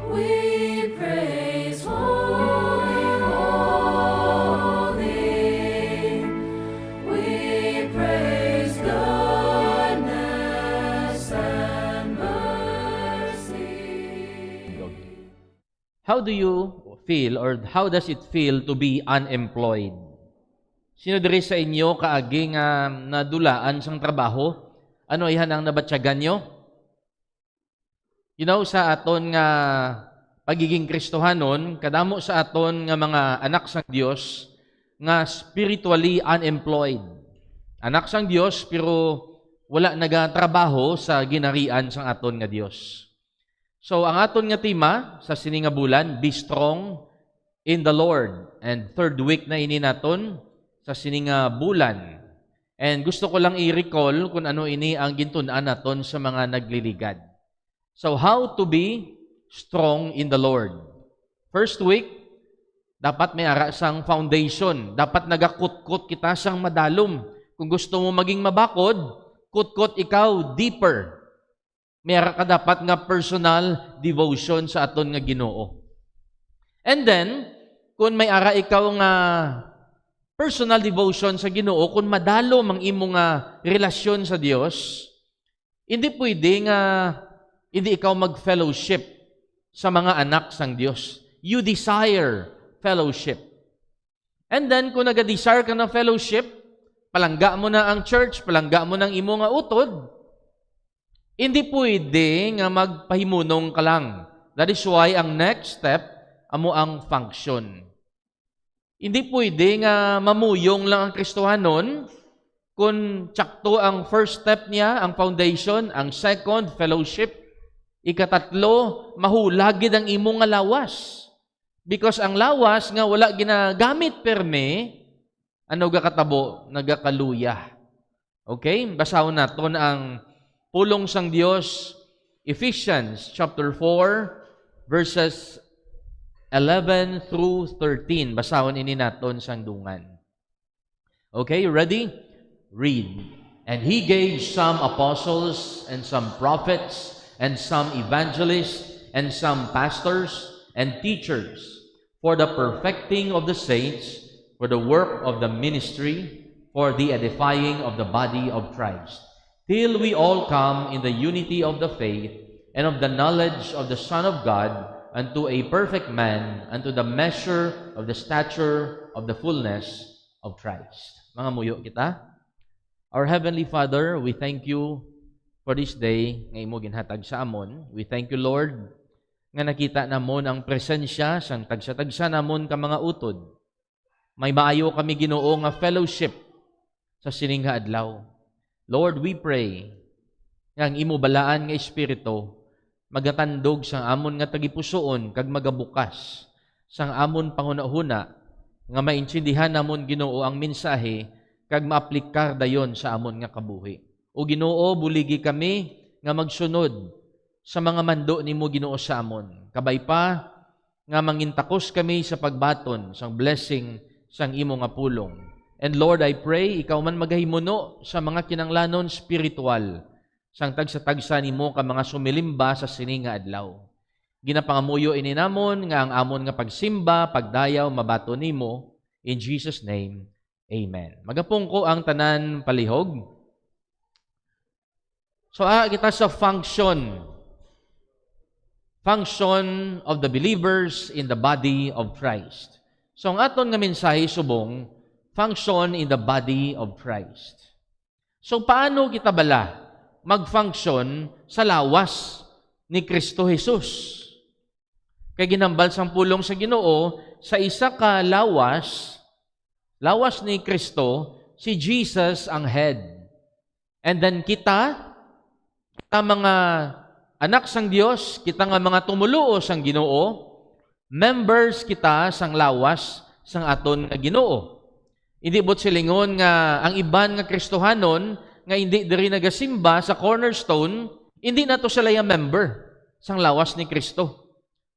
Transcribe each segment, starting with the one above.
We praise holy, holy. We praise goodness and mercy. How do you feel or how does it feel to be unemployed? Sino diri sa inyo kaaging nadulaan sang trabaho? Ano ihan ang nabatyagan nyo? You know, sa aton nga pagiging Kristohanon, kadamo sa aton nga mga anak sang Dios nga spiritually unemployed. Anak sang Dios pero wala nagatrabaho sa ginarian sang aton nga Dios. So ang aton nga tema sa sini nga bulan, be strong in the Lord. And third week na ini naton sa sini nga bulan. And gusto ko lang i-recall kung ano ini ang gintun-an naton sa mga nagliligad. So, how to be strong in the Lord? First week, dapat may ara sang foundation. Dapat nagakutkot kita sang madalom. Kung gusto mo maging mabakod, kutkot ikaw deeper. May ara ka dapat nga personal devotion sa aton nga Ginoo. And then, kung may ara ikaw nga personal devotion sa Ginoo, kung madalom ang imong relasyon sa Dios, hindi pwede nga hindi ikaw mag-fellowship sa mga anak sang Dios. You desire fellowship. And then, kung nag-desire ka ng fellowship, palangga mo na ang church, palangga mo ng imo nga utod, hindi pwede nga magpahimunong ka lang. That is why ang next step, amo ang function. Hindi pwede nga mamuyong lang ang Kristohanon kung tsakto ang first step niya, ang foundation, ang second, fellowship, ikatatlo, mahulagid ang imong nga lawas. Because ang lawas nga wala ginagamit perme, ano gakatabo? Nagakaluya. Okay? Basahon naton ang pulong sang Dios, Ephesians chapter 4, verses 11 through 13. Basahon ini naton sang dungan. Okay, ready? Read. And he gave some apostles and some prophets and some evangelists, and some pastors and teachers, for the perfecting of the saints, for the work of the ministry, for the edifying of the body of Christ, till we all come in the unity of the faith, and of the knowledge of the Son of God, unto a perfect man, unto the measure of the stature of the fullness of Christ. Mga muyo kita. Our Heavenly Father, we thank you for this day nga imo ginhatag sa amon. We thank you, Lord, nga nakita namon ang presensya sang tagsa-tagsa namon ka mga utod. May maayo kami Ginoo nga fellowship sa sining nga adlaw. Lord, we pray nga ang imo balaan nga espiritu magatandog sang amon nga tagipusoon kag magabukas sang amon panghuna-huna nga maintindihan namon Ginoo ang mensahe kag maaplikar dayon sa amon nga kabuhi. O Ginoo, buligi kami nga magsunod sa mga mando nimo Ginoo sa amon. Kabay pa nga mangintakos kami sa pagbaton sang blessing sang imo nga pulong. And Lord, I pray ikaw man magahimuno sa mga kinanglanon spiritual sang tagsa-tagsa nimo ka mga sumilimba sa sini nga adlaw. Ginapangamuyo ini namon nga ang amon nga pagsimba, pagdayaw mabato nimo in Jesus name. Amen. Magapong ko ang tanan palihog. So, kita sa function of the believers in the body of Christ. So, ang aton nga mensahe subong, function in the body of Christ. So, paano kita bala mag-function sa lawas ni Kristo Jesus? Kay ginambal sang pulong sa Ginoo, sa isa ka lawas ni Kristo, si Jesus ang head. And then kita mga anak sang Dios, kita nga mga tumuluo sang Ginoo, members kita sang lawas sang aton nga Ginoo. Hindi bot silingon nga ang iban nga Kristohanon nga hindi diri nagasimba sa cornerstone, hindi na to sila yung member sang lawas ni Kristo.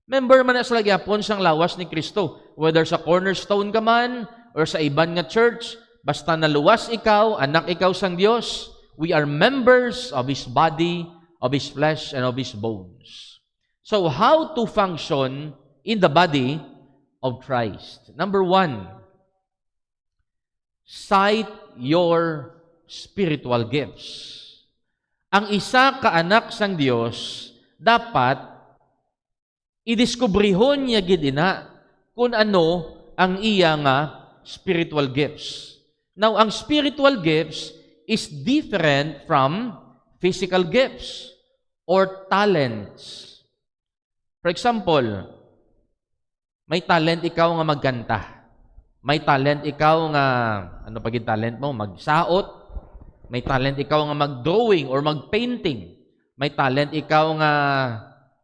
Member man na sila gyapon sang lawas ni Kristo, whether sa cornerstone ka man or sa iban nga church, basta naluwas ikaw, anak ikaw sang Dios, we are members of His body, of His flesh, and of His bones. So, how to function in the body of Christ? Number 1, cite your spiritual gifts. Ang isa ka anak sang Dios dapat idiskubrihon niya gid ina kung ano ang iya nga spiritual gifts. Now, ang spiritual gifts is different from physical gifts or talents. For example, may talent ikaw nga magkanta. May talent ikaw nga, ano pa gid talent mo? Magsaot. May talent ikaw nga mag-drawing or mag-painting. May talent ikaw nga,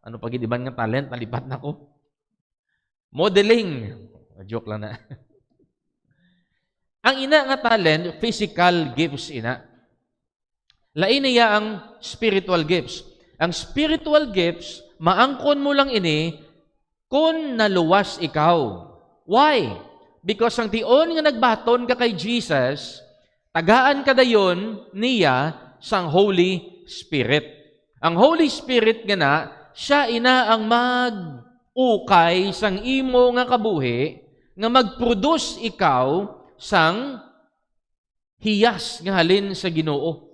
ano pa gid iban nga talent? Nalipat na ko. Modeling. Joke lang na. Ang ina nga talent, physical gifts ina. Lain niya ang spiritual gifts. Ang spiritual gifts, maangkon mo lang ini kung naluwas ikaw. Why? Because ang tion nga nagbaton ka kay Jesus, tagaan ka dayon niya sang Holy Spirit. Ang Holy Spirit nga na, siya ina ang mag-ukay sang imo nga kabuhi, nga mag-produce ikaw sang hiyas nga halin sa Ginoo.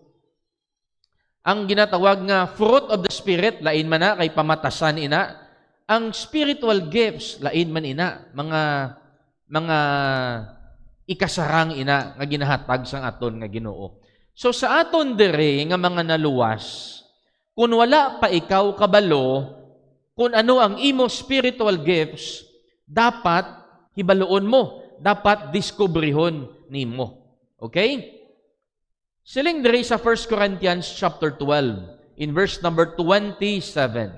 Ang ginatawag nga fruit of the Spirit, lain man na kay pamatasan ina. Ang spiritual gifts, lain man ina, mga ikasarang ina nga ginahatag sang aton nga Ginoo. So sa aton dire nga mga naluwas, kung wala pa ikaw kabalo, kung ano ang imo spiritual gifts, dapat hibaloon mo, dapat diskubrihon nimo. Okay? Siling diri sa 1 Corinthians chapter 12, in verse number 27.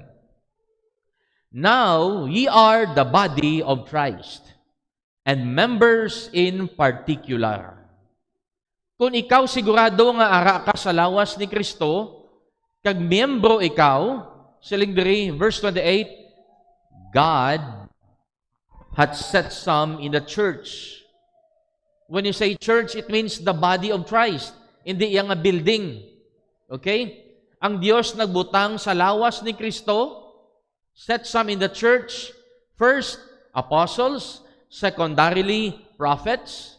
Now, ye are the body of Christ, and members in particular. Kung ikaw sigurado nga ara ka sa lawas ni Kristo, kag miyembro ikaw, siling diri, verse 28, God hath set some in the church. When you say church, it means the body of Christ. Hindi yang nga building. Okay? Ang Diyos nagbutang sa lawas ni Kristo, set some in the church. First, apostles. Secondarily, prophets.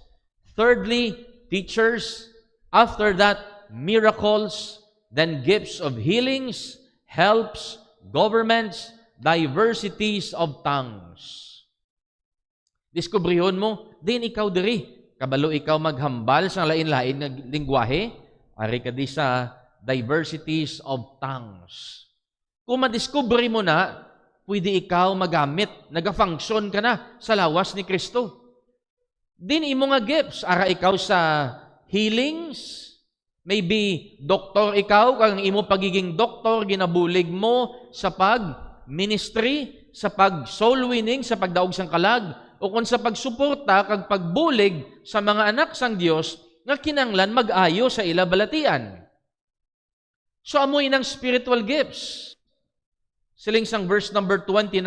Thirdly, teachers. After that, miracles. Then gifts of healings, helps, governments, diversities of tongues. Diskubrihon mo, din ikaw diri. Kabalo ikaw maghambal sa lain-lain nga lingwahe, ari ka di sa diversities of tongues. Kung madiskubre mo na, pwede ikaw magamit, nagafunction ka na sa lawas ni Kristo. Din imo nga gifts, ara ikaw sa healings, maybe doktor ikaw, kang imo pagiging doktor, ginabulig mo sa pag-ministry, sa pag-soul winning, sa pagdaog sang kalag, o kung sa pagsuporta kag pagbulig sa mga anak sang Dios nga kinanglan mag-ayo sa ila balatian. So amoy ng spiritual gifts. Siling sang verse number 29.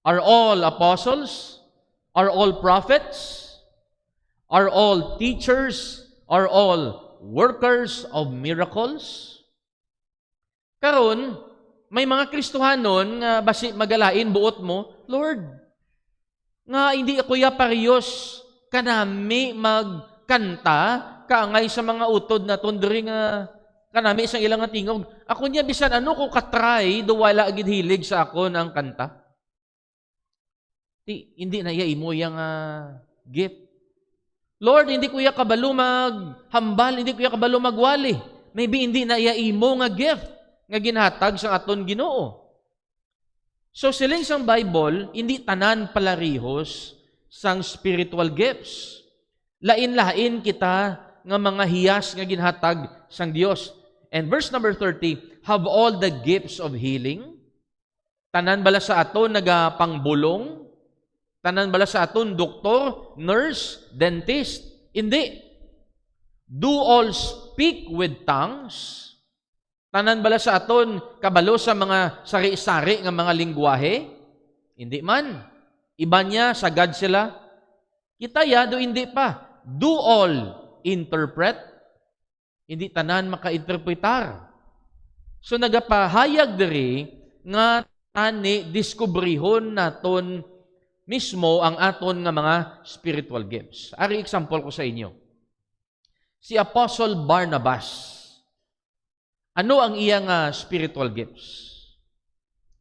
Are all apostles? Are all prophets? Are all teachers? Are all workers of miracles? Karon, may mga Kristohanon nga basi magalain buot mo, Lord, nga hindi ako ya parehos kanami magkanta kaangay sa mga utod na tundri nga kanami isang ilang nga tingog. Ako niya bisan ano ko katry do wala gid hilig sa ako ang kanta. Hindi na iya imo yang gift. Lord, hindi ko ya kabalo maghambal, hindi ko ya kabalo magwali. Maybe hindi na iya imo nga gift nga ginhatag sa aton Ginoo. So siling sang Bible, hindi tanan palarihos sang spiritual gifts. Lain-lain kita nga mga hiyas nga ginhatag sang Dios. And verse number 30, have all the gifts of healing? Tanan bala sa aton nagapangbulong? Tanan bala sa aton doktor, nurse, dentist? Hindi. Do all speak with tongues? Tanan bala sa aton kabalo sa mga sari-sari nga mga lingwahe? Hindi man. Iba niya, sagad sila. Kita ya, do hindi pa. Do all interpret? Hindi tanan maka-interpretar. So nagapahayag diri nga tani diskubrihon naton mismo ang aton nga mga spiritual gifts. Ari example ko sa inyo. Si Apostle Barnabas. Ano ang iyang spiritual gifts?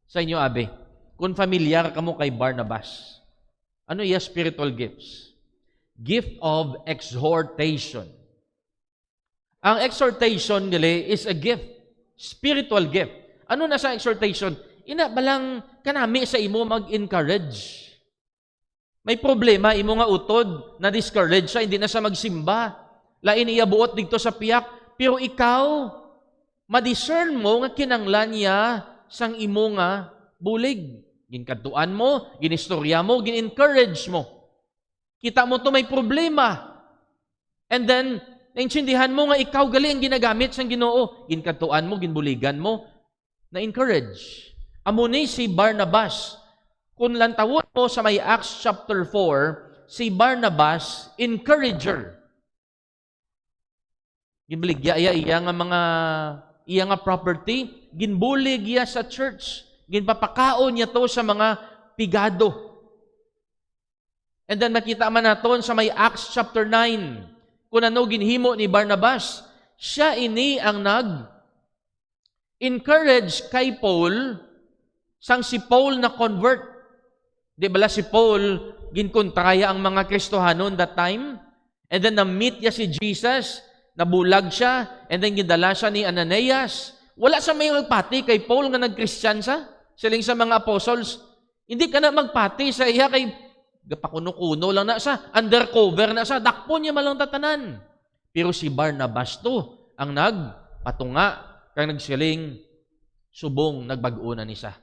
Sa inyo, Abe, kung familiar ka mo kay Barnabas, ano iya spiritual gifts? Gift of exhortation. Ang exhortation gali is a gift, spiritual gift. Ano na sa exhortation? Ina balang kanami sa imo mag-encourage. May problema imo nga utod na discourage siya, hindi na siya magsimba. Lain iya buot dito sa piyak, pero ikaw ma-discern mo nga kinanglan niya sang imo nga bulig. Ginkadtuan mo, ginistorya mo, gin-encourage mo. Kita mo to may problema. And then, naintindihan mo nga ikaw gali ang ginagamit sang Ginoo. Ginkadtuan mo, ginbuligan mo, na-encourage. Amo ni si Barnabas. Kung lantawon mo sa may Acts chapter 4, si Barnabas, encourager. Ginbuligya iya nga property, ginbulig iya sa church. Ginpapakaon niya to sa mga pigado. And then makita man naton sa may Acts chapter 9, kung ano ginhimo ni Barnabas, siya ini ang nag-encourage kay Paul sang si Paul na convert. Di bala si Paul ginkontraya ang mga Kristohanon that time? And then na-meet niya si Jesus, nabulag siya, and then gindala siya ni Ananias. Wala sa may magpati kay Paul nga nag-Christian sa siling sa mga apostles. Hindi ka na magpati sa iya kay gapakuno-kuno lang na sa undercover na sa dakpo niya malang tatanan. Pero si Barnabas to ang nagpatunga kang nagsiling subong nagbag-o na ni sa.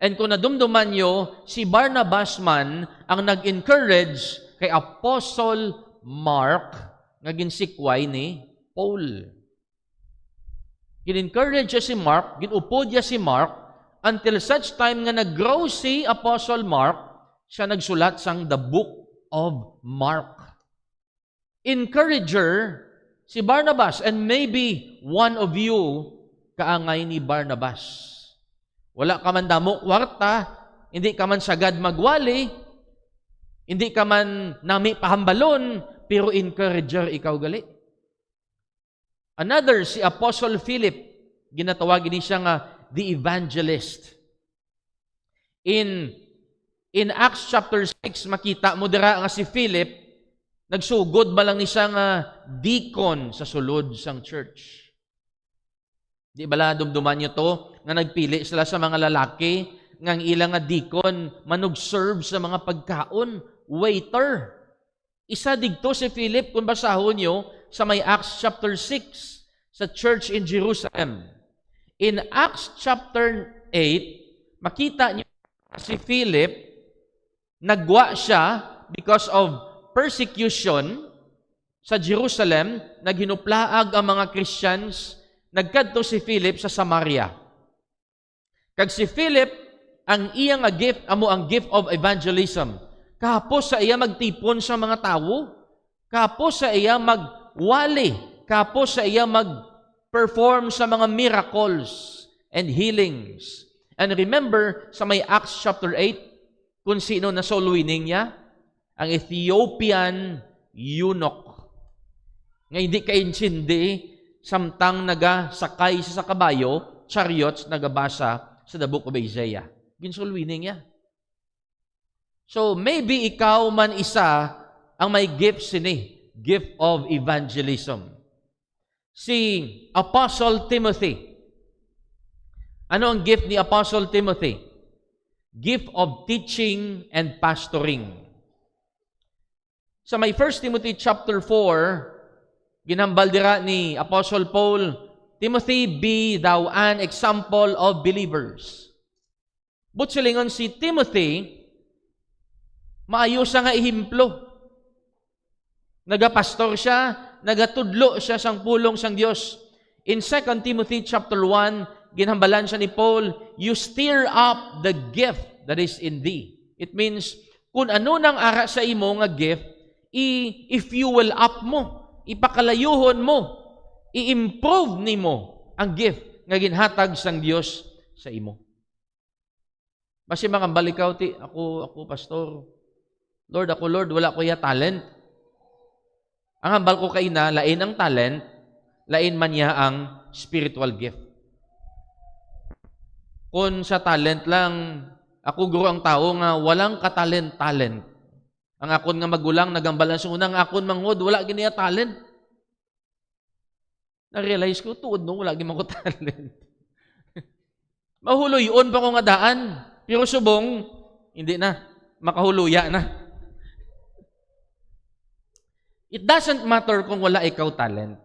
And kung nadumduman nyo, si Barnabas man ang nag-encourage kay Apostle Mark nga ginsikway ni Paul. Gin-encourage siya si Mark, ginupod niya si Mark, until such time nga nag-grow si Apostle Mark, siya nagsulat sang the book of Mark. Encourager si Barnabas, and maybe one of you kaangay ni Barnabas. Wala ka man damo kwarta, hindi ka man sagad magwali, hindi ka man nami pahambalon, pero encourager ikaw gali. Another, si Apostle Philip, ginatawag ni siya nga the evangelist. In Acts chapter 6, makita mo dira nga si Philip, nagsugod ba lang ni siya nga deacon sa sulod sang church. Di bala dumduman niyo to, nga nagpili sila sa mga lalaki, nga ang ilang nga deacon, manug-serve sa mga pagkaon, waiter. Isa digto si Philip, kung basahon niyo, sa may Acts chapter 6, sa church in Jerusalem. In Acts chapter 8, makita niyo si Philip, nagwa siya because of persecution sa Jerusalem, naghinuplaag ang mga Christians, nagkadto si Philip sa Samaria. Kag si Philip, ang iyang gift, amo ang gift of evangelism. Kapos sa iya magtipon sa mga tao, kapos sa iya magwali, kapos sa iya mag-perform sa mga miracles and healings. And remember, sa may Acts chapter 8, kung sino na soul winning niya? Ang Ethiopian eunuch. Nga hindi kaintindi, samtang nagasakay sa kabayo, chariots, nagabasa sa the book of Isaiah. Ginsoul winning niya. So, maybe ikaw man isa ang may gift sini, gift of evangelism. Si Apostle Timothy. Ano ang gift ni Apostle Timothy? Gift of teaching and pastoring. Sa may 1 Timothy chapter 4, ginambal dira ni Apostle Paul, Timothy, be thou an example of believers. But silingon si Timothy, maayo siya nga ihimplo. Nagapastor siya, nagatudlo siya sang pulong sang Dios. In 2 Timothy chapter 1, ginhambalan siya ni Paul, you stir up the gift that is in thee. It means, kung ano nang ara sa imo nga gift, i-fuel up mo, ipakalayuhon mo, i-improve nimo ang gift nga ginhatag sang Dios sa imo. Basi makambal ikaw, ako, pastor. Lord, wala ko ya talent. Ang hambal ko kay na, lain ang talent, lain man niya ang spiritual gift. Kung sa talent lang, ako guro ang tao nga walang katalent-talent. Ang akon nga magulang, nagambalan sa unang akon manghod, wala giniya talent. Na-realize ko, tuod no, wala giniya ko talent. Mahuloyon pa ko nga daan. Pero subong, hindi na. Makahuluya na. It doesn't matter kung wala ikaw talent.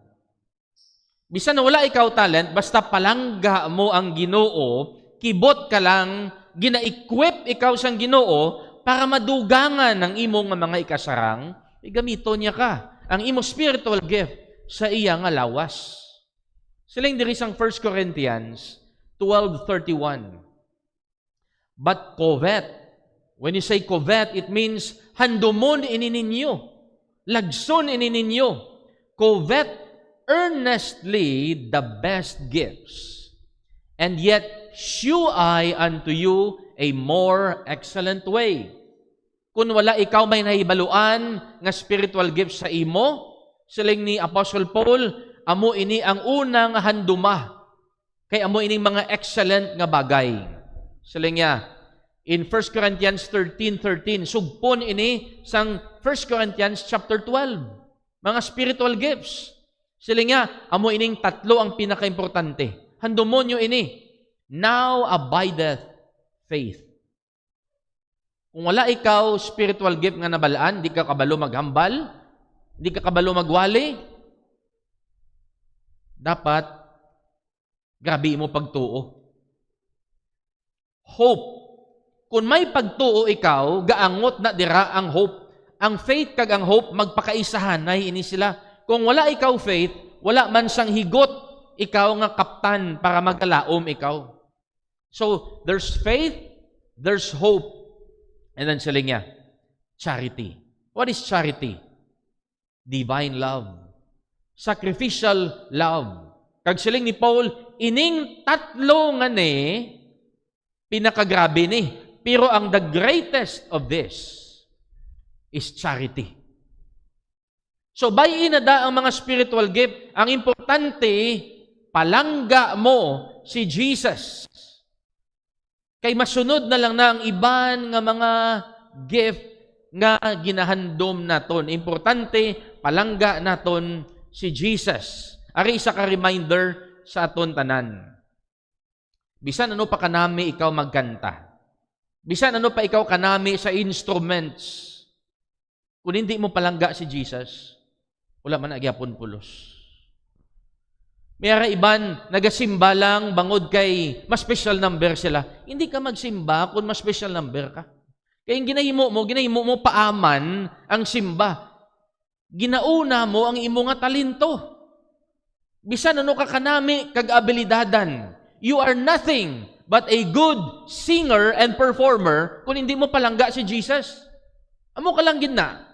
Bisan na wala ikaw talent, basta palangga mo ang Ginoo, kibot ka lang, gina-equip ikaw sang Ginoo para madugangan ng imong mga ikasarang, gamito niya ka. Ang imong spiritual gift sa iya nga lawas. Siling diri sang 1 Corinthians 12:31. But covet. When you say covet, it means handomon ini ninyo. Lagson ini ninyo. Covet earnestly the best gifts. And yet shew I unto you a more excellent way. Kung wala ikaw may nahibaluan nga spiritual gifts sa imo, siling ni Apostle Paul, amo ini ang unang handuma. Kay amo ining mga excellent nga bagay. Siling niya, in 1 Corinthians 13:13, sugpon ini sang 1 Corinthians chapter 12. Mga spiritual gifts. Siling niya, amo ining tatlo ang pinaka-importante. Handumon nyo ini. Now abideth faith. Kung wala ikaw spiritual gift nga nabalaan, di ka kabalo maghambal, di ka kabalo magwali, dapat grabe mo pagtuo. Hope. Kung may pagtuo ikaw, gaangot na dira ang hope. Ang faith kag ang hope, magpakaisahan na ini sila. Kung wala ikaw faith, wala man sang higot, ikaw nga kaptan para magkalaom ikaw. So, there's faith, there's hope. And then sila niya, charity. What is charity? Divine love. Sacrificial love. Kag siling ni Paul, ining tatlo nga ni, pinakagrabe ni. Pero ang the greatest of this is charity. So, bayin na da ang mga spiritual gift. Ang importante, palangga mo si Jesus. Kay masunod na lang na ang iban nga mga gift nga ginahandom naton. Importante, palangga naton si Jesus. Ari isa ka reminder sa aton tanan. Bisan ano pa kanami ikaw magkanta. Bisan ano pa ikaw kanami sa instruments. Kung hindi mo palangga si Jesus, wala man agyapon pulos. Mayara iban, nagasimba lang, bangod kay mas special number sila. Hindi ka magsimba kung mas special number ka. Kaya ginahimo mo paaman ang simba. Ginauna mo ang imo nga talento. Bisan ano ka kanami kag abilidadan. You are nothing but a good singer and performer kung hindi mo palangga si Jesus. Amo ka lang gina.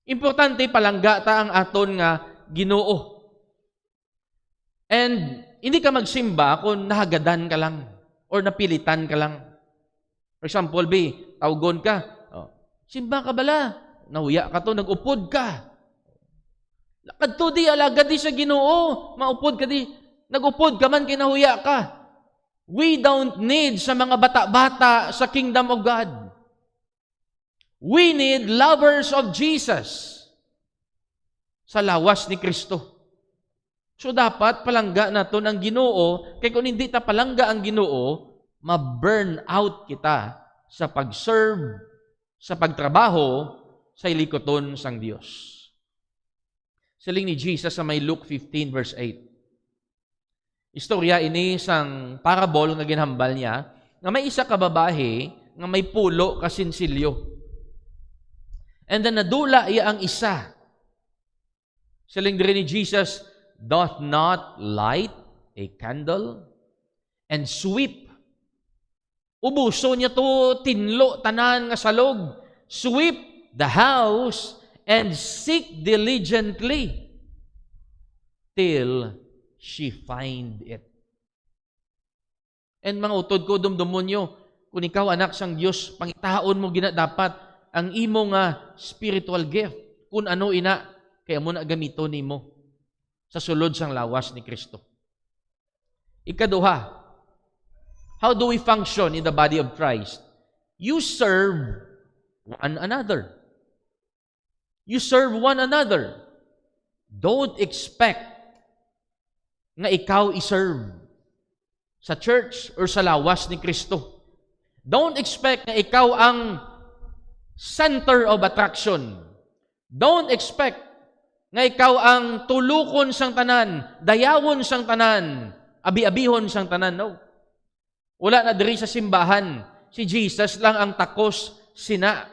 Importante palangga ta ang aton nga Ginoo. And hindi ka magsimba kung nahagadan ka lang or napilitan ka lang. For example, tawgon ka. Oh, simba ka bala? Nahuya ka to, nag-upod ka. Lakad to di, alagad di sa Ginoo. Maupod ka di. Nag-upod ka man, kinahuya ka. We don't need sa mga bata-bata sa kingdom of God. We need lovers of Jesus sa lawas ni Kristo. So dapat palangga naton ang Ginoo, kay kung hindi ta palangga ang Ginoo, ma-burn out kita sa pag-serve, sa pagtrabaho, sa ilikoton sang Dios. Siling ni Jesus sa may Luke 15 verse 8. Istorya ini sang parable nga ginhambal niya, nga may isa ka babae nga may pulo ka sinsilyo. And then nadula iya ang isa. Siling diri ni Jesus, doth not light a candle and sweep. Ubuso niya to, tinlo, tanan nga salog. Sweep the house and seek diligently till she find it. And mga utod ko, dumdumonyo, kung ikaw anak sang Dios, pangitaon mo dapat ang imo nga spiritual gift. Kung ano ina, kaya mo na gamito nimo sa sulod sang lawas ni Kristo. Ikaduha, how do we function in the body of Christ? You serve one another. You serve one another. Don't expect nga ikaw iserve sa church or sa lawas ni Kristo. Don't expect na ikaw ang center of attraction. Don't expect nga ikaw ang tulukon sang tanan, dayawon sang tanan, abi-abihon sang tanan. No. Wala na diri sa simbahan. Si Jesus lang ang takos sina.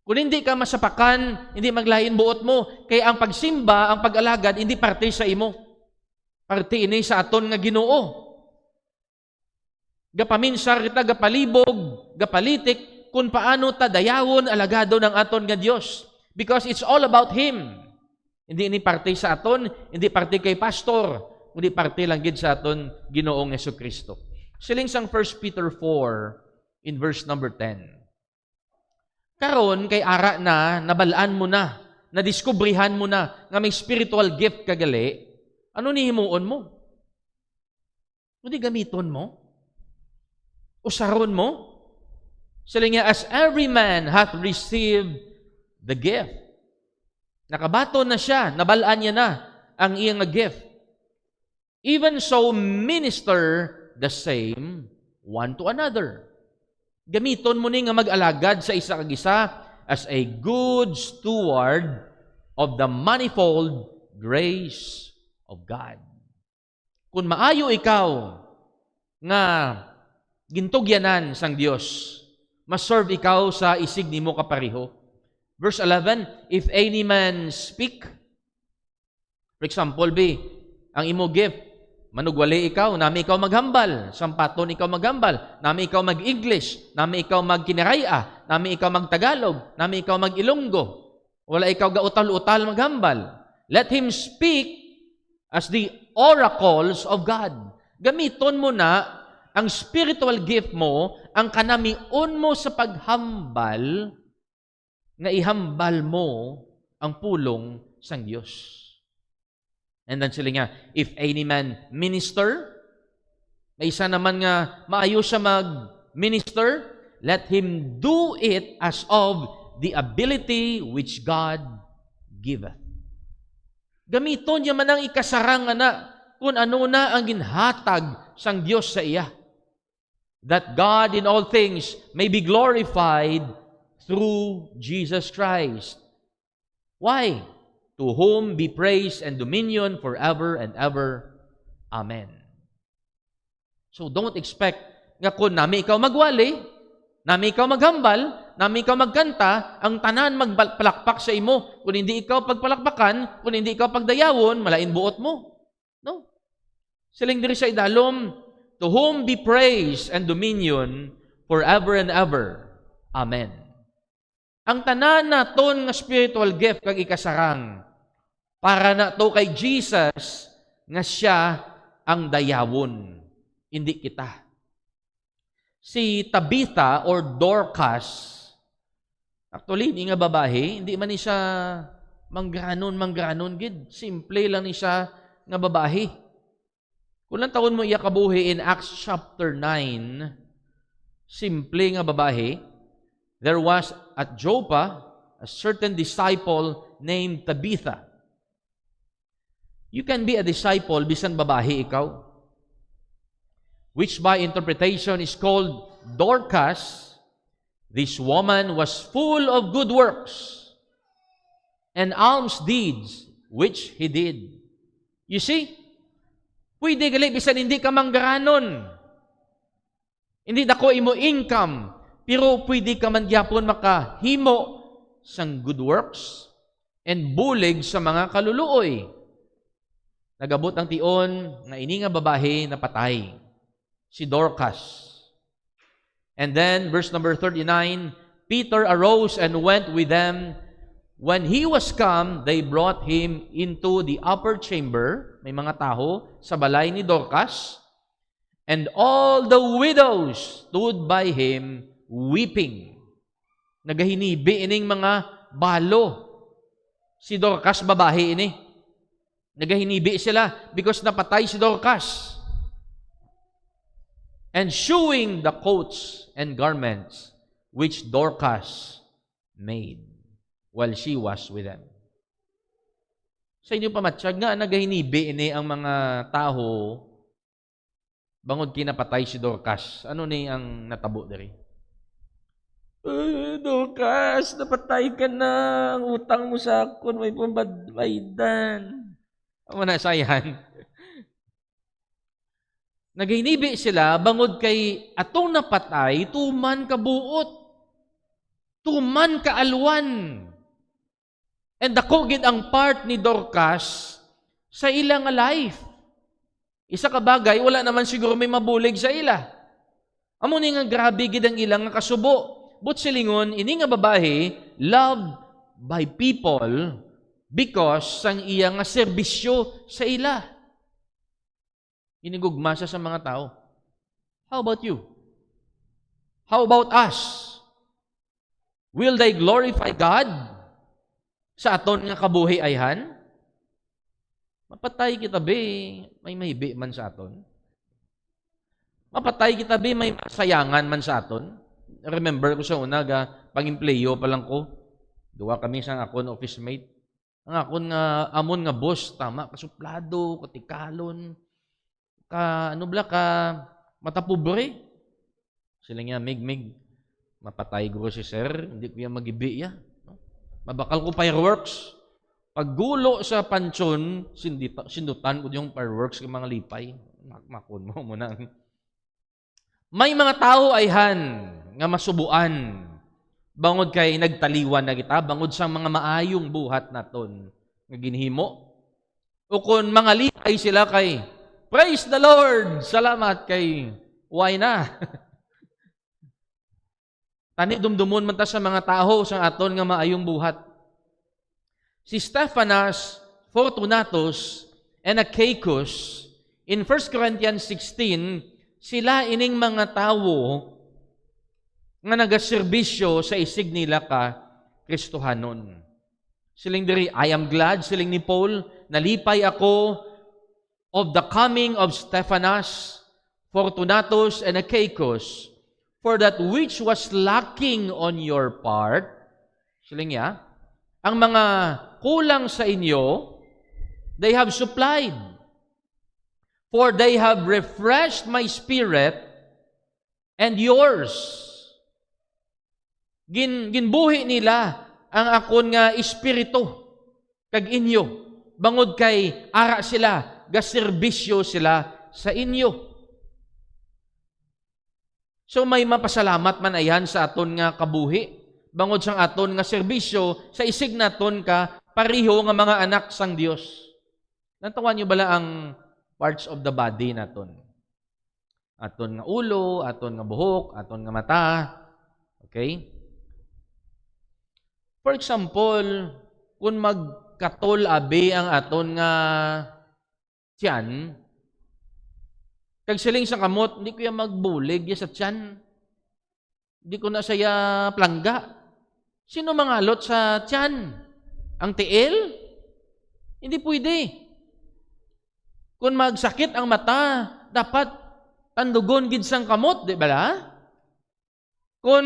Kung hindi ka masapakan, hindi maglain buot mo, kaya ang pagsimba, ang pag-alagad, hindi parte sa imo. Parte ini sa aton nga Ginoo. Gapaminsar kita, gapalibog, gapalitik, kung paano ta dayawon alagado ng aton nga Dios. Because it's all about Him. Hindi ini parte sa aton, hindi parte kay pastor, hindi parte lang gid sa aton Ginoong Jesucristo. Siling sang 1 Peter 4 in verse number 10. Karon kay ara na, nabalaan mo na, nadiskubrihan mo na nga may spiritual gift kagali, ano ni himuon mo? Hindi gamiton mo? Usaron mo? Sila nga, as every man hath received the gift. Nakabato na siya, nabalaan niya na ang iyang gift. Even so, minister the same one to another. Gamiton mo ni nga mag-alagad sa isa kag isa as a good steward of the manifold grace of God. Kung maayo ikaw nga gintugyanan sang Dios, maserve ikaw sa isig nimo kapareho. Verse 11, if any man speak, for example, ang imo gift, manugwali ikaw, nami ikaw maghambal, sampaton ikaw maghambal, nami ikaw mag-English, nami ikaw magkinaraya, nami ikaw magtagalog, nami ikaw mag-Ilonggo, wala ikaw gautal-utal maghambal. Let him speak as the oracles of God. Gamiton mo na ang spiritual gift mo, ang kanamion mo sa paghambal, nga ihambal mo ang pulong sang Diyos. And then sila nga, if any man minister, may isa naman nga maayo siya mag-minister, let him do it as of the ability which God giveth. Gamiton niya man ang ikasarang na kung ano na ang ginhatag sang Diyos sa iya. That God in all things may be glorified through Jesus Christ. Why? To whom be praise and dominion forever and ever. Amen. So don't expect nga kung nami ikaw magwali, nami ikaw maghambal, nami ikaw magkanta, ang tanan magpalakpak sa imo. Kung hindi ikaw pagpalakpakan, kung hindi ikaw pagdayawon, malain buot mo. No? Siling diri sa idalom, to whom be praise and dominion forever and ever. Amen. Ang tanan naton nga spiritual gift kag ikasarang para na to kay Jesus nga siya ang dayawon, hindi kita. Si Tabitha or Dorcas, actually, hindi nga babae, hindi man ni siya manggranon gid. Simple lang ni siya nga babae. Kulang taon mo iya kabuhi in Acts chapter 9, simple nga babae, there was at Joppa a certain disciple named Tabitha. You can be a disciple bisan babae ikaw, which by interpretation is called Dorcas. This woman was full of good works and alms deeds which he did. You see, pwede gali bisan hindi ka manggaranon. Hindi dako imo income, pero pwede ka man gyapon makahimo sang good works and bulig sa mga kaluluoy. Nagabot ang tion nga ini nga babae na patay, si Dorcas. And then verse number 39, Peter arose and went with them. When he was come, they brought him into the upper chamber, may mga taho, sa balay ni Dorcas. And all the widows stood by him weeping. Nagahinibi ining mga balo. Si Dorcas, babae ini. Nagahinibi sila because napatay si Dorcas. And shewing the coats and garments which Dorcas made while she was with them. Sa inyo pamatsyag nga, nagahinibi ini ang mga tao bangod kinapatay si Dorcas. Ano ni ang natabo diri? Dorcas, napatay ka na. Ang utang mo sa akon, may pambadbaydan. Ang manasayan. Nagahinibi sila bangod kay atong napatay, tuman kabuot. Tuman kaalwan. And dako gid ang part ni Dorcas sa ilang life. Isa ka bagay, wala naman siguro may mabulig sa ila. Amo ni nga grabe gid ang ilang nga kasubo. But silingon, ini nga babae, loved by people because sang iya nga serbisyo sa ila. Inigugma siya sa mga tao. How about you? How about us? Will they glorify God sa aton nga kabuhi ayhan? Mapatay kita be, may mahibi man sa aton. Mapatay kita be, may masayangan man sa aton. Remember ko sa una, pag-empleyo pa lang ko, duwa kami sa akon office mate. Ang akon nga, amon nga boss, tama, kasuplado, katikalon, matapobre. Sila nga, mig, mapatay ko si sir, hindi ko yan mag-ibi ya. Mabakal ko fireworks. Paggulo sa pansyon, sindutan ko yung fireworks ng mga lipay. Makon mo muna. May mga tao ayhan nga masubuan. Bangod kay nagtaliwan na kita, bangod sa mga maayong buhat naton nga ginhimo. O kung mga lipay sila kay, praise the Lord! Salamat kay, why na? Tani dumdumon man ta sa mga tao sa aton nga maayong buhat. Si Stephanas, Fortunatus, and Achaicus, in 1 Corinthians 16, sila ining mga tao nga nagaserbisyo sa isig nila ka Kristohanon. Siling diri, I am glad, siling ni Paul, nalipay ako of the coming of Stephanas, Fortunatus, and Achaicus, for that which was lacking on your part, siling ya, ang mga kulang sa inyo, they have supplied. For they have refreshed my spirit and yours. Ginbuhi nila ang akon nga espiritu kag inyo. Bangod kay ara sila, gaserbisyo sila sa inyo. So may mapasalamat man ayan sa aton nga kabuhi. Bangod sang aton nga serbisyo, sa isig naton ka, pariho nga mga anak sang Dios. Nantawan nyo bala ang parts of the body naton? Aton nga ulo, aton nga buhok, aton nga mata. Okay? For example, kung magkatol abi ang aton nga tiyan, kag siling sa kamot, hindi ko yan magbulig sa tiyan. Hindi ko na saya plangga. Sino mangalot sa tiyan? Ang tiil? Hindi pwede. Kung magsakit ang mata, dapat tandugon gid sang kamot, di ba la? Kung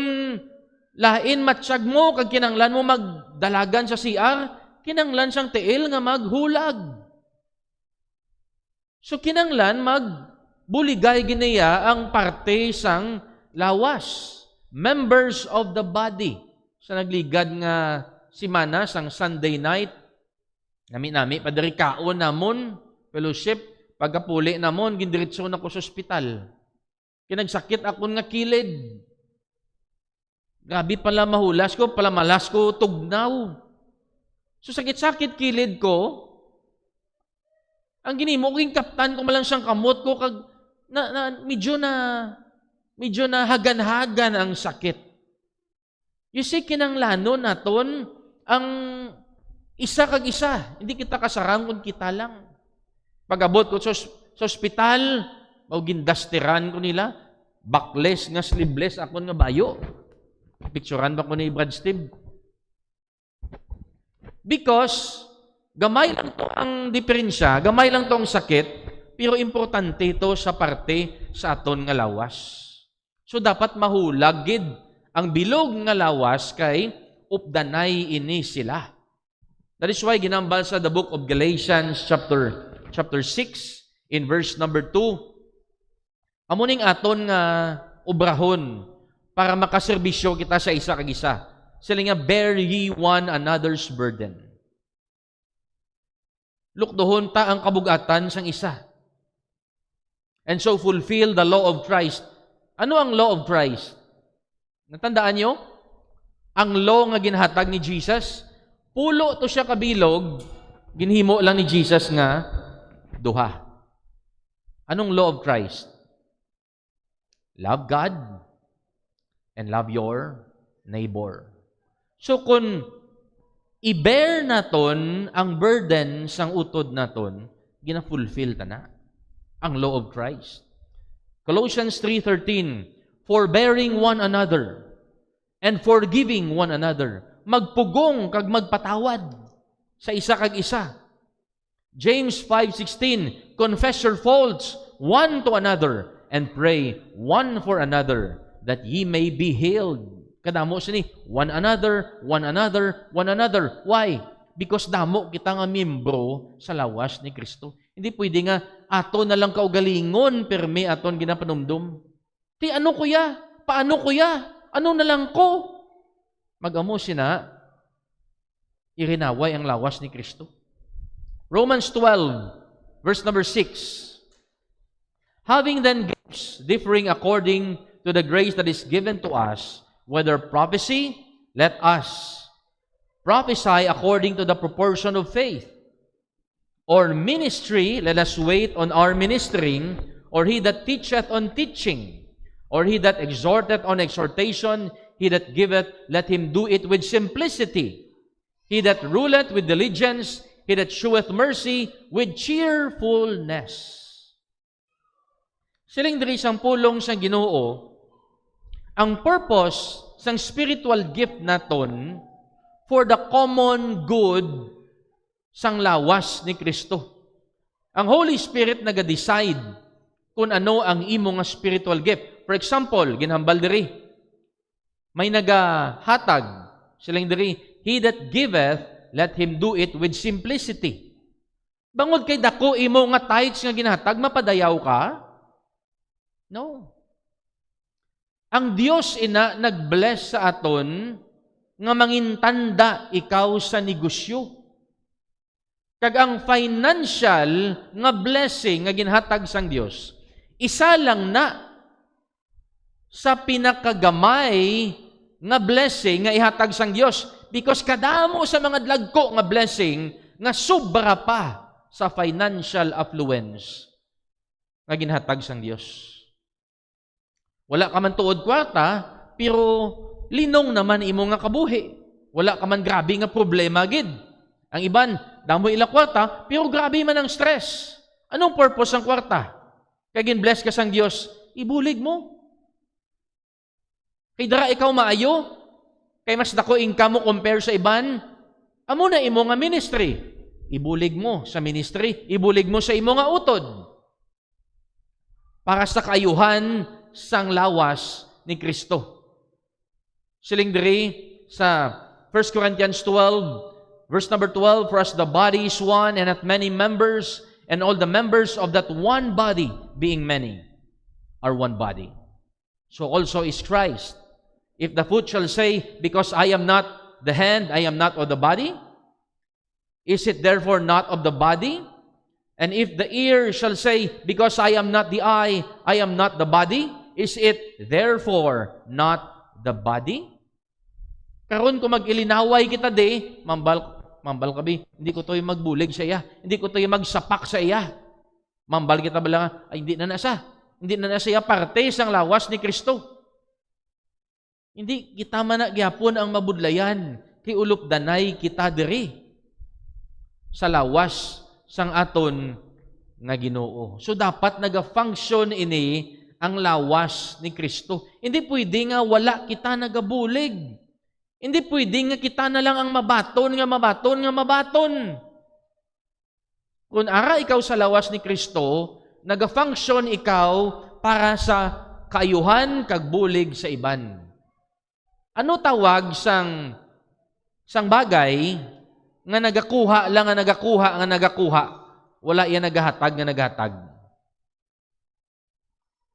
lain matsyag mo, kag kinanglan mo magdalagan sa CR, kinanglan sang tiil nga maghulag. So kinanglan magbuligay giniya ang parte sang lawas. Members of the body. Sa nagligad nga simana sang Sunday night, nami padari kaon namon, fellowship, pagkapuli namon, gindiretso na ko sa ospital. Kinagsakit akon nga kilid. Grabe pala mahulas ko, pala malas ko, tugnaw. So sakit-sakit kilid ko, ang ginimo kong kaptan ko malang siyang kamot ko, kag medyo na hagan-hagan ang sakit. You see, kinanglano naton ang isa kag isa. Hindi kita kasarang kung kita lang. Pag-abot ko sa ospital, Mao gindasteran ko nila, backless nga sleeveless akon nga bayo. Picturean ba ko ni Brad Steve? Because gamay lang to ang diferensya, gamay lang to ang sakit, pero importante ito sa parte sa aton nga lawas. So dapat mahulag gid ang bilog nga lawas kay updanay ini sila. That is why ginambal sa the book of Galatians chapter 6 in verse number 2. Amo ning aton nga obrahon para makaserbisyo kita sa isa kag isa. Sila nga, bear ye one another's burden. Lukdohon ta ang kabugatan sang isa. And so fulfill the law of Christ. Ano ang law of Christ? Natandaan nyo? Ang law nga ginhatag ni Jesus, pulo to siya kabilog, ginhimo lang ni Jesus nga duha. Anong law of Christ? Love God and love your neighbor. So kung i-bear naton ang burden sang utod naton, gina-fulfill ta na ang law of Christ. Colossians 3:13, forbearing one another and forgiving one another. Magpugong kag magpatawad sa isa kag isa. James 5:16, confess your faults one to another and pray one for another that ye may be healed. Kadamo sini, one another, one another, one another. Why? Because damo kita nga membro sa lawas ni Kristo. Hindi pwede nga ato na lang kaugalingon permi aton ginapanumdum. Ti ano kuya? Paano kuya? Ano na lang ko? Mag-amo sina irinaway ang lawas ni Kristo. Romans 12 verse number 6. Having then gifts differing according to the grace that is given to us, whether prophecy, let us prophesy according to the proportion of faith. Or ministry, let us wait on our ministering. Or he that teacheth on teaching. Or he that exhorteth on exhortation. He that giveth, let him do it with simplicity. He that ruleth with diligence. He that sheweth mercy with cheerfulness. Siling diri sang pulong sa Ginoo, ang purpose sang spiritual gift naton for the common good sang lawas ni Kristo. Ang Holy Spirit naga-decide kung ano ang imo nga spiritual gift. For example, ginhambal diri, may nagahatag silang diri, he that giveth, let him do it with simplicity. Bangod kay dako imo nga tithes nga ginhatag, mapadayaw ka? No. Ang Dios ina nag-bless sa aton nga mangintanda ikaw sa negosyo. Kag ang financial nga blessing nga ginhatag sang Dios, isa lang na sa pinakagamay nga blessing nga ihatag sang Dios, because kadamo sa mga dagko nga blessing nga sobra pa sa financial affluence nga ginhatag sang Dios. Wala ka man tuod kwarta, pero linong naman imo nga kabuhi. Wala ka man grabe nga problema gid. Ang iban, damo ila kwarta, pero grabe man ang stress. Anong purpose ang kwarta? Kaya gin-bless ka sang Dios, ibulig mo. Kay dara ikaw maayo, kay mas dako income mo compare sa iban, amo na imo nga ministry. Ibulig mo sa ministry, ibulig mo sa imo nga utod. Para sa kaayuhan sang lawas ni Kristo. Siling diri sa 1 Corinthians 12, verse number 12, for as the body is one and hath many members, and all the members of that one body, being many, are one body. So also is Christ. If the foot shall say, because I am not the hand, I am not of the body, is it therefore not of the body? And if the ear shall say, because I am not the eye, I am not the body, is it therefore not the body? Karon kung mag-ilinaway kita di, mambal kabi, hindi ko to'y magbulig sa iya, hindi ko to'y magsapak sa iya. Mambal kita bala, ay hindi na na siya parte sang lawas ni Kristo. Hindi kita man gyapon ang mabudlayan, kay ulupdanay kita diri sa lawas sang aton nga Ginoo. So dapat naga-function ini ang lawas ni Kristo. Hindi pwede nga wala kita nagabulig. Hindi pwede nga kita na lang ang mabaton. Kung ara ikaw sa lawas ni Kristo, naga-function ikaw para sa kaayuhan kag bulig sa iban. Ano tawag sang bagay nga nagakuha lang nga nagakuha, wala yan nagahatag.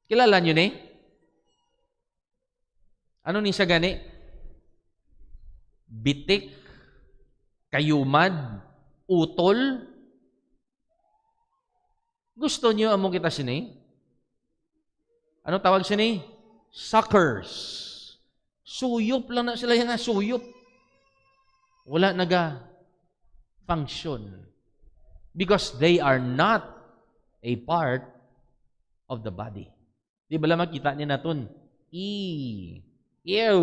Kilala nyo ni? Ano ni sa gani? Bitik, kayumad, utol. Gusto nyo among kita sini? Ano tawag sini? Suckers. Suyop lang na sila yan nga, suyop. Wala naga-function. Because they are not a part of the body. Di ba lang makita niya naton? Ew,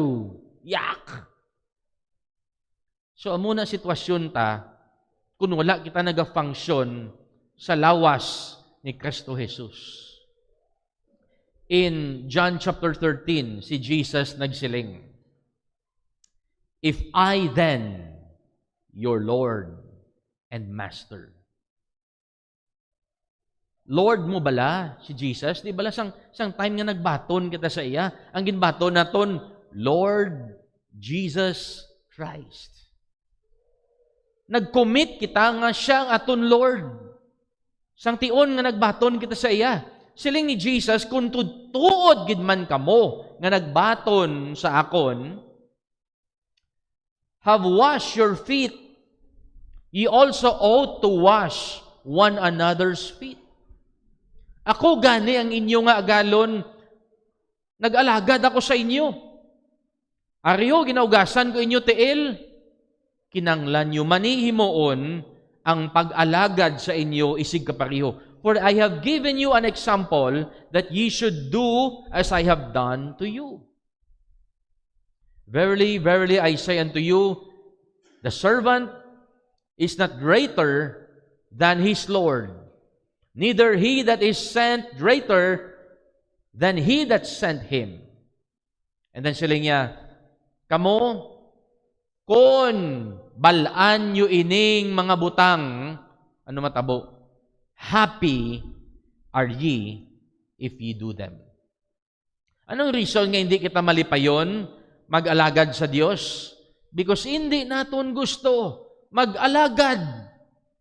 yak. So, amo na sitwasyon ta, kung wala kita naga-function sa lawas ni Kristo Jesus. In John chapter 13, si Jesus nagsiling, "If I then, your Lord and Master." Lord mo bala si Jesus? Di bala sang time nga nagbaton kita sa iya? Ang ginbaton naton, Lord Jesus Christ. Nag-commit kita nga siya ang aton Lord. Sang tion nga nagbaton kita sa iya. Siling ni Jesus, kung tuod gid man kamo nga nagbaton sa akon, have washed your feet, ye also ought to wash one another's feet. Ako gani ang inyo nga agalon, nag-alagad ako sa inyo. Ariyo, ginaugasan ko inyo tiil, kinanglan nyo manihimoon ang pag-alagad sa inyo isig kapariho. For I have given you an example that ye should do as I have done to you. Verily, verily, I say unto you, the servant is not greater than his Lord, neither he that is sent greater than he that sent him. And then sila niya, kamo, kon balaan nyo ining mga butang, ano matabo? Happy are ye if ye do them. Anong reason nga hindi kita malipayon, mag-alagad sa Diyos? Because hindi naton gusto mag-alagad.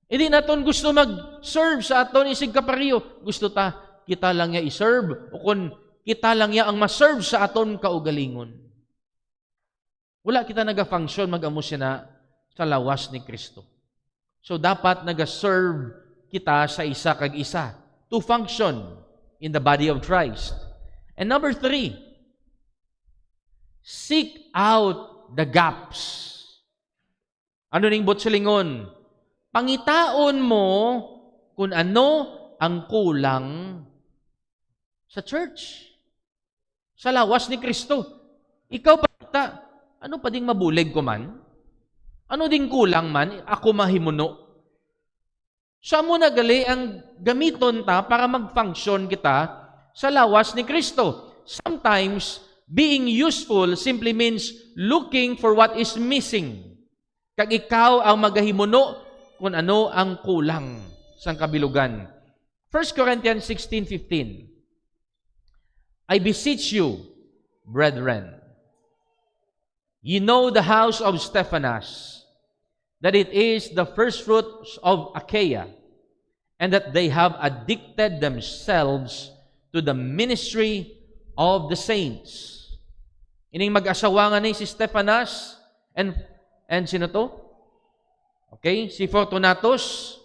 Hindi naton gusto mag-serve sa aton isig kapariyo. Gusto ta, kita lang niya i-serve. O kung kita lang niya ang ma-serve sa aton kaugalingon. Wala kita naga-function, mag-amo siya na sa lawas ni Kristo. So, dapat naga-serve kita sa isa kag isa to function in the body of Christ. And number 3, seek out the gaps. Ano ning butsulingon? Pangitaon mo kung ano ang kulang sa church. Sa lawas ni Kristo. Ikaw pagkita, ano pa ding mabulig ko man? Ano ding kulang man? Ako mahimuno. Sa mo nagali ang gamiton ta para mag-function kita sa lawas ni Kristo. Sometimes, being useful simply means looking for what is missing. Kag ikaw ang magahimuno kung ano ang kulang sa kabilugan. 1 Corinthians 16:15. I beseech you, brethren, ye know the house of Stephanas, that it is the first fruits of Achaia, and that they have addicted themselves to the ministry of the saints. Ining mag-asawa nga ni si Stephanas and sino to? Okay, si Fortunatus.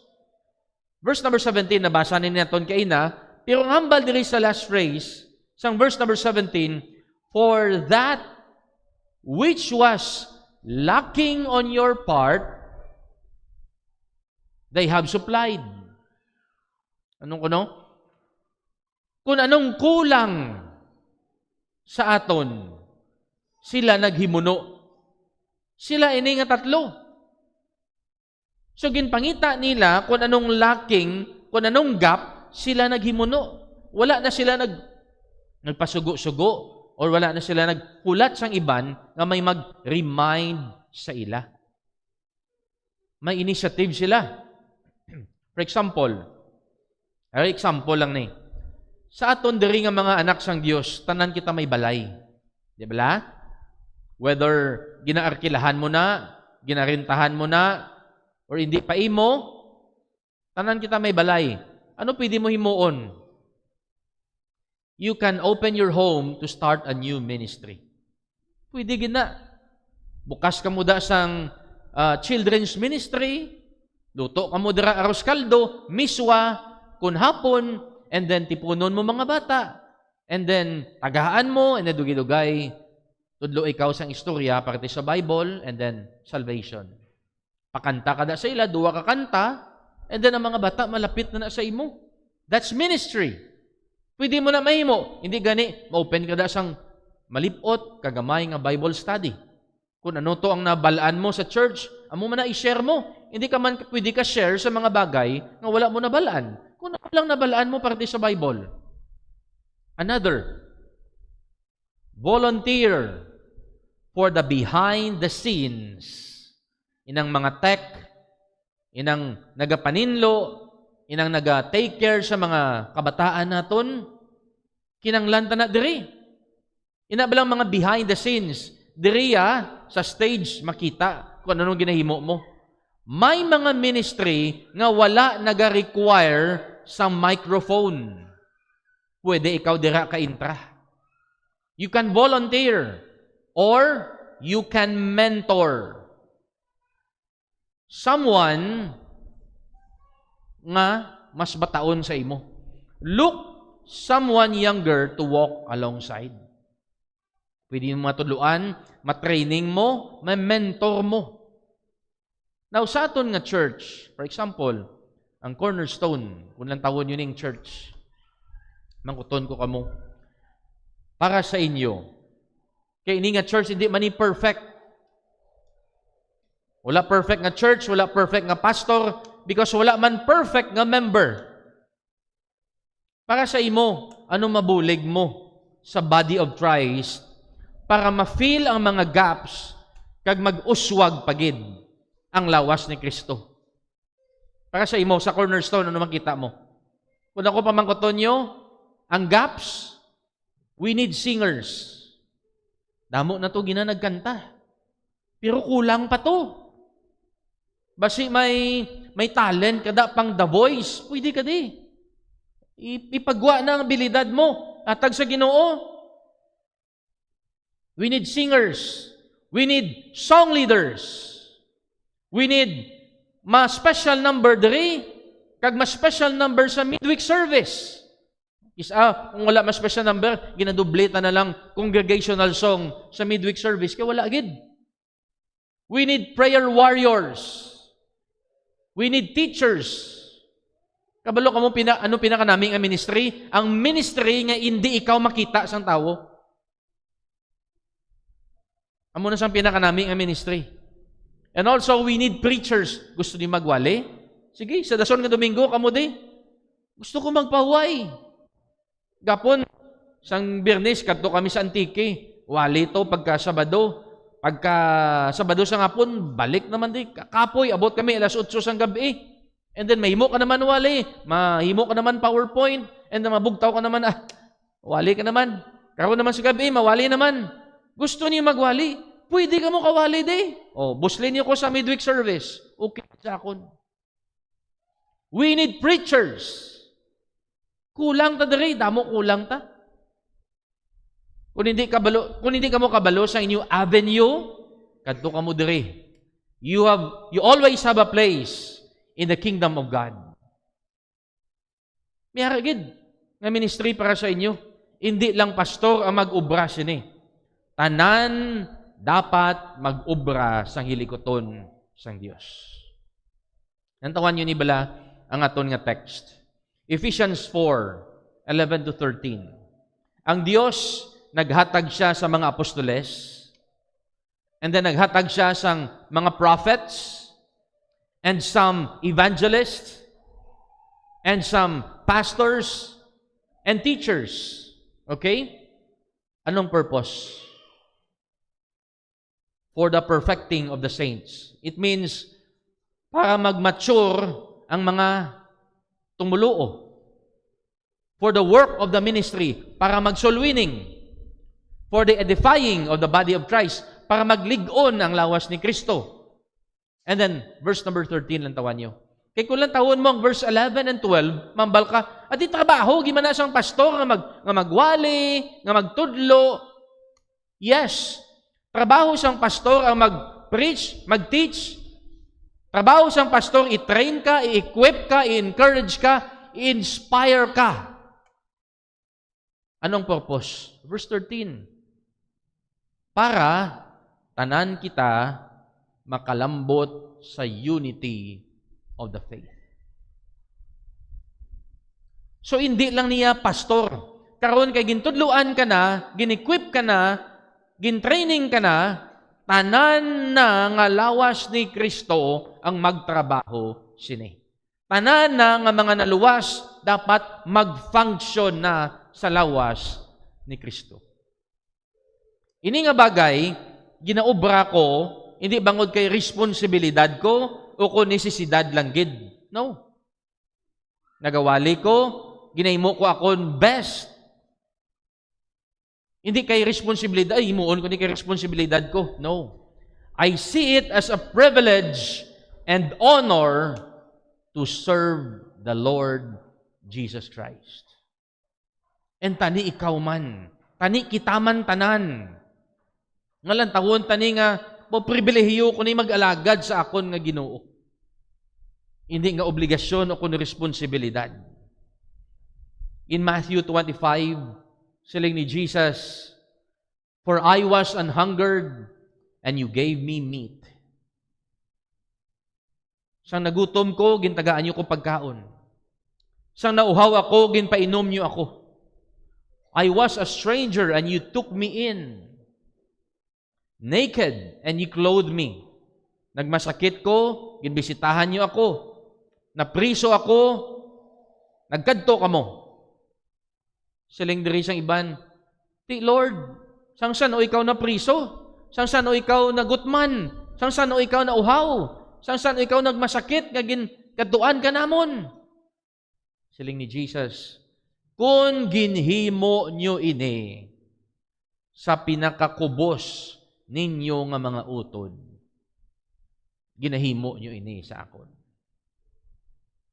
Verse number 17, nabasa ninyo natin kaina, pero ang hambal diri sa last phrase, sang verse number 17, for that which was lacking on your part, they have supplied. Anong kuno? Kung anong kulang sa aton, sila naghimuno. Sila ini nga tatlo. So, ginpangita nila kung anong lacking kung anong gap, sila naghimuno. Wala na sila nagpasugo-sugo or wala na sila naghulat sang iban nga may mag-remind sa ila. May initiative sila. For example lang ni. Sa aton diri nga mga anak sang Dios, tanan kita may balay. Di ba? Whether ginaarkilahan mo na, ginarentahan mo na, or hindi pa imo, tanan kita may balay. Ano pwede mo himuon? You can open your home to start a new ministry. Pwede gina. Bukas ka mo da sang children's ministry, luto ka mo dira aros kaldo, miswa, kun hapon, and then tipunon mo mga bata, and then tagahaan mo, and then dugay-dugay, tudlo ikaw sang istorya, parte sa Bible, and then salvation. Pakanta ka da sa ila, duwa ka kanta, and then ang mga bata malapit na sa imo. That's ministry. Pwede mo na mahimo. Hindi gani, ma-open ka da sang malipot, kagamay nga Bible study. Kung ano to ang nabalaan mo sa church, amo man na i-share mo. Hindi ka man pwede ka share sa mga bagay na wala mo nabalaan. Kung ano lang nabalaan mo parte sa Bible. Another, volunteer for the behind the scenes. Inang mga tech, inang nagapaninlo, inang naga-take care sa mga kabataan naton, kinanglan ta na diri. Ina ba lang mga behind the scenes? Diri sa stage makita kung anong ginahimo mo. May mga ministry nga wala naga-require sa microphone. Pwede ikaw dira ka-intra. You can volunteer or you can mentor someone nga mas bataon sa imo. Look someone younger to walk alongside. Pwede mo matuluan, matraining mo, ma-mentor mo. Now, sa aton nga church, for example, ang Cornerstone, kung lang tawon yun yung church, mangkuton ko kamo, para sa inyo, kaya ini nga church, hindi man perfect. Wala perfect nga church, wala perfect nga pastor, because wala man perfect nga member. Para sa imo, anong mabulig mo sa body of Christ para ma-fill ang mga gaps kag mag-uswag pagid ang lawas ni Kristo. Para sa imo, sa Cornerstone, ano makita mo? Kung ako pamangkoton nyo, ang gaps, we need singers. Damo na to ginanagkanta. Pero kulang pa to. Basi may talent kada pang The Voice, pwede ka di. Ipagwa na ang abilidad mo. Atag sa Ginoo. We need singers. We need song leaders. We need ma-special number diri, kag ma-special number sa midweek service. Kung wala ma-special number, ginadubleta na lang congregational song sa midweek service, kaya wala agad. We need prayer warriors. We need teachers. Kabalo ka mo, ano pinaka naming ang ministry? Ang ministry nga hindi ikaw makita sang tao. Amo na sang pinaka naming ang ministry. And also, we need preachers. Gusto ni magwali? Sige, sa dason nga Domingo, kamo di. Gusto ko magpahuway. Gapon, sang Biyernes, kadto kami sa Antique. Wali to pagka Sabado. Pagka Sabado sa ngapon, balik naman di. Kapoy, abot kami alas 8 sang gabi. And then, mahimo ka naman wali. Mahimo ka naman PowerPoint. And then, mabugtaw ka naman, wali ka naman. Karoon naman sa gabi, mawali naman. Gusto niyo magwali? Pwede ka mo kawali di. Buslin niyo ko sa midweek service. Okay sa akon. We need preachers. Kulang ta diri, damo kulang ta. Kung hindi ka mo kabalo sa inyong avenue, kadto ka mo diri. You always have a place in the kingdom of God. May haragid nga ministry para sa inyo. Hindi lang pastor ang mag-ubra sini. Tanan dapat mag-ubra sang hilikoton sang Dios. Nantawan niyo ni bala ang aton nga text. Ephesians 4:11 to 13. Ang Dios naghatag siya sa mga apostoles, and then naghatag siya sang mga prophets, and some evangelists, and some pastors and teachers. Okay? Anong purpose? For the perfecting of the saints. It means para mag-mature ang mga tumuluo. For the work of the ministry, para mag-soul winning. For the edifying of the body of Christ, para maglig-on ang lawas ni Kristo. And then, verse number 13 lang tawan nyo. Kaya kung lang tawon mo ang verse 11 and 12, mambal ka, at di trabaho, gimana siyang pastor nga magwali, nga magtudlo. Yes, trabaho siyang pastor ang mag-preach, mag-teach. Trabaho siyang pastor, i-train ka, i-equip ka, i-encourage ka, i-inspire ka. Anong purpose? Verse 13. Para tanan kita makalambot sa unity of the faith. So, hindi lang niya pastor. Karon kay gintudluan ka na, gin-equip ka na, gin-training ka na, tanan na nga lawas ni Kristo ang magtrabaho sini. Tanan na nga mga naluwas dapat mag-function na sa lawas ni Kristo. Ini nga bagay, ginaobra ko, hindi bangod kay responsibilidad ko o kung nesisidad lang gid. No. Nagawali ko, ginahimo ko akon best. Hindi kay responsibilidad, ay himuon ko ni kay responsibilidad ko. No. I see it as a privilege and honor to serve the Lord Jesus Christ. And tani ikaw man, tani kita man tanan. Ngalan tawon tani nga, pribilehiyo ko ni mag-alagad sa akon nga Ginoo. Hindi nga obligasyon o kuno responsibilidad. In Matthew 25, siling ni Jesus, "For I was an hungered, and you gave me meat." Sang nagutom ko, gintagaan niyo ko pagkaon. Sang nauhaw ako, ginpainom niyo ako. I was a stranger, and you took me in. Naked, and you clothed me. Nagmasakit ko, ginbisitahan niyo ako. Napriso ako, nagkadto ka mo. Siling diri sang iban, "Ti Lord, sang saan o ikaw na priso? Sang saan o ikaw nagutman? Sang saan o ikaw na uhaw? Sang saan o ikaw nagmasakit nga kadtuan ka namon?" Siling ni Jesus, "Kung ginhimo nyo ini sa pinakakubos ninyo nga mga utod, ginahimo nyo ini sa akon."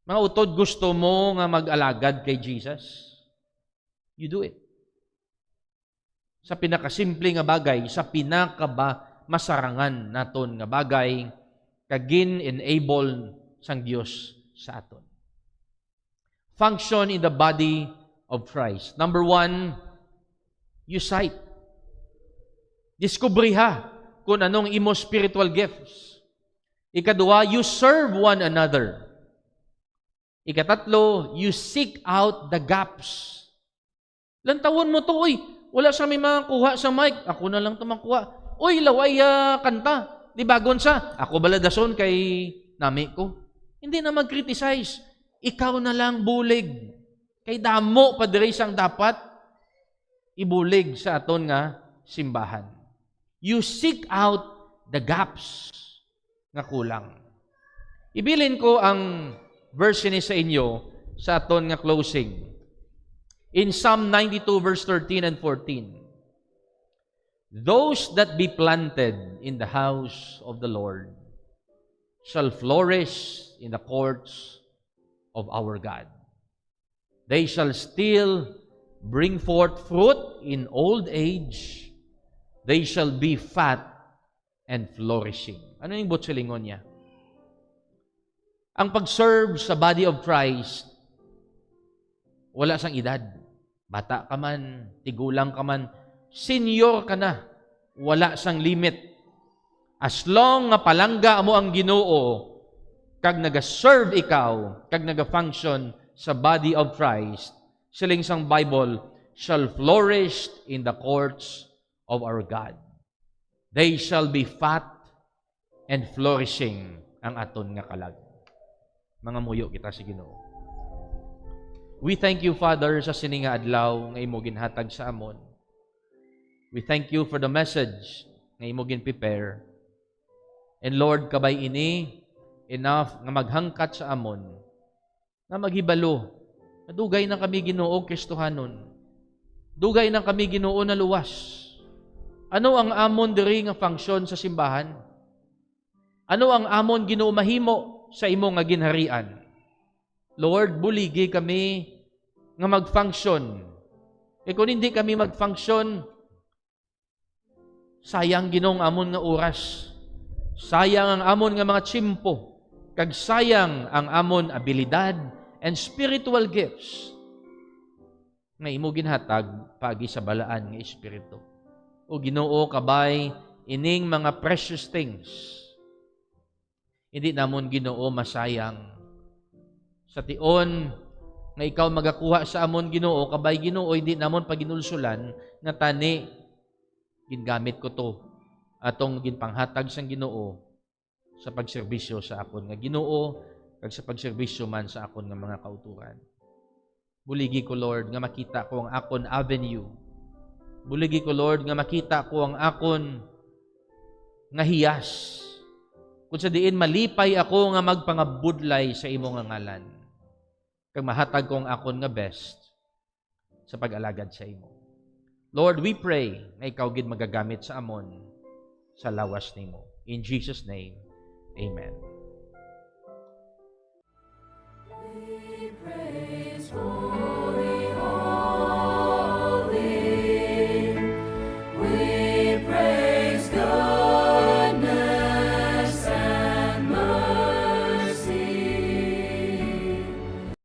Mga utod, gusto mo nga mag-alagad kay Jesus? You do it. Sa pinakasimple nga bagay, sa pinakamasarangan naton nga bagay, kagin-enable sang Dios sa aton. Function in the body of Christ. Number 1, you sight. Diskubriha kung anong imo spiritual gifts. Ikaduwa, you serve one another. Ikatatlo, you seek out the gaps. Lantawon mo to, uy, wala sa may mga kuha sa mic, ako na lang tumakuha. Uy, laway kanta, di bagon sa, ako baladason kay nami ko. Hindi na mag-criticize. Ikaw na lang bulig. Kay damo pa diri sang dapat ibulig sa aton nga simbahan. You seek out the gaps nga kulang. Ibilin ko ang verse ni sa inyo sa aton nga closing. In Psalm 92 verse 13 and 14. "Those that be planted in the house of the Lord shall flourish in the courts of our God. They shall still bring forth fruit in old age. They shall be fat and flourishing." Ano yung butsilingon niya? Ang pag-serve sa body of Christ, wala sang edad. Bata ka man, tigulang ka man, senior ka na, wala sang limit. As long nga palangga mo ang Ginoo, kag naga-serve ikaw, kag naga-function sa body of Christ, siling sang Bible, shall flourish in the courts of our God. They shall be fat and flourishing ang aton nga kalag. Mga muyo kita sa Ginoo. We thank you, Father, sa sini nga adlaw nga imo ginhatag sa amon. We thank you for the message nga imo gin-prepare. And Lord, kabay ini enough nga maghangkat sa amon na maghibalo. Dugay na kami Ginoo Kristohanon. Dugay na kami Ginoo na luwas. Ano ang amon diri nga function sa simbahan? Ano ang amon Ginoo mahimo sa imo nga ginharian? Lord, buligi kami nga mag-function. E kung hindi kami mag-function, sayang Ginoo ang amon nga oras. Sayang ang amon nga mga tsimpo. Kag sayang ang amon abilidad and spiritual gifts nga imo ginhatag pagi sa balaan nga espiritu. O Ginoo, kabay ining mga precious things. Hindi namon Ginoo masayang. Sa tion nga ikaw magakuha sa amon Ginoo, kabay Ginoo, hindi namon paginulsulan nga tani gingamit ko to atong ginpanghatag sang Ginoo sa pagserbisyo sa akon nga Ginoo kag sa pagserbisyo man sa akon nga mga kauturan. Buligi ko Lord nga makita ko ang akon avenue. Buligi ko Lord nga makita ko ang akon nga hiyas. Kung sa diin malipay ako nga magpangabudlay sa imo nga ngalan. Kag mahatag ko ang akon nga best sa pag-alagad sa imo. Lord, we pray na ikaw gid magagamit sa amon sa lawas nimo. In Jesus' name, amen. We praise for